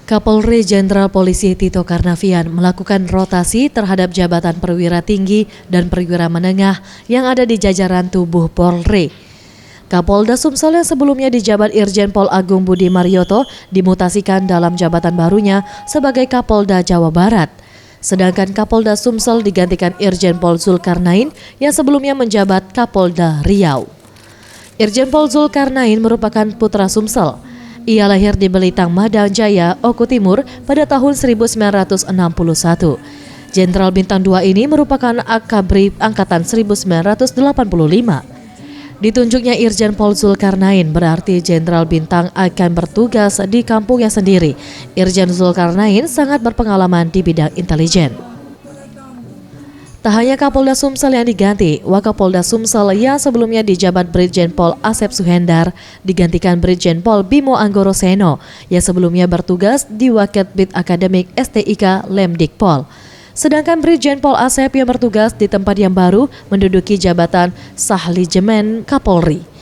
Kapolri Jenderal Polisi Tito Karnavian melakukan rotasi terhadap jabatan perwira tinggi dan perwira menengah yang ada di jajaran tubuh Polri. Kapolda Sumsel yang sebelumnya dijabat Irjen Pol Agung Budi Marioto dimutasikan dalam jabatan barunya sebagai Kapolda Jawa Barat. Sedangkan Kapolda Sumsel digantikan Irjen Pol Zulkarnain yang sebelumnya menjabat Kapolda Riau. Irjen Pol Zulkarnain merupakan putra Sumsel. Ia lahir di Belitang Madang Jaya, Oku Timur pada tahun 1961. Jenderal Bintang 2 ini merupakan Akabri Angkatan 1985. Ditunjuknya Irjen Pol Zulkarnain berarti Jenderal Bintang akan bertugas di kampungnya sendiri. Irjen Zulkarnain sangat berpengalaman di bidang intelijen. Tak hanya Kapolda Sumsel yang diganti, Wakapolda Sumsel yang sebelumnya dijabat Brigjen Pol Asep Suhendar digantikan Brigjen Pol Bimo Anggoro Seno yang sebelumnya bertugas di Waketbit Akademik STIK Lemdikpol. Sedangkan Brigjen Pol Asep yang bertugas di tempat yang baru menduduki jabatan Sahlijemen Kapolri.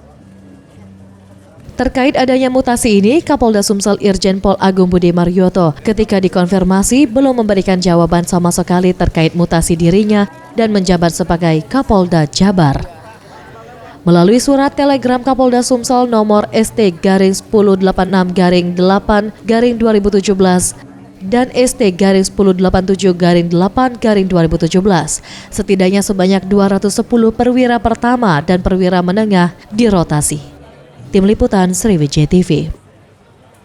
Terkait adanya mutasi ini, Kapolda Sumsel Irjen Pol Agung Budi Marioto ketika dikonfirmasi belum memberikan jawaban sama sekali terkait mutasi dirinya dan menjabat sebagai Kapolda Jabar. Melalui surat telegram Kapolda Sumsel nomor ST-1086-8-2017 dan ST-1087-8-2017, setidaknya sebanyak 210 perwira pertama dan perwira menengah dirotasi. Tim Liputan Sriwijaya TV.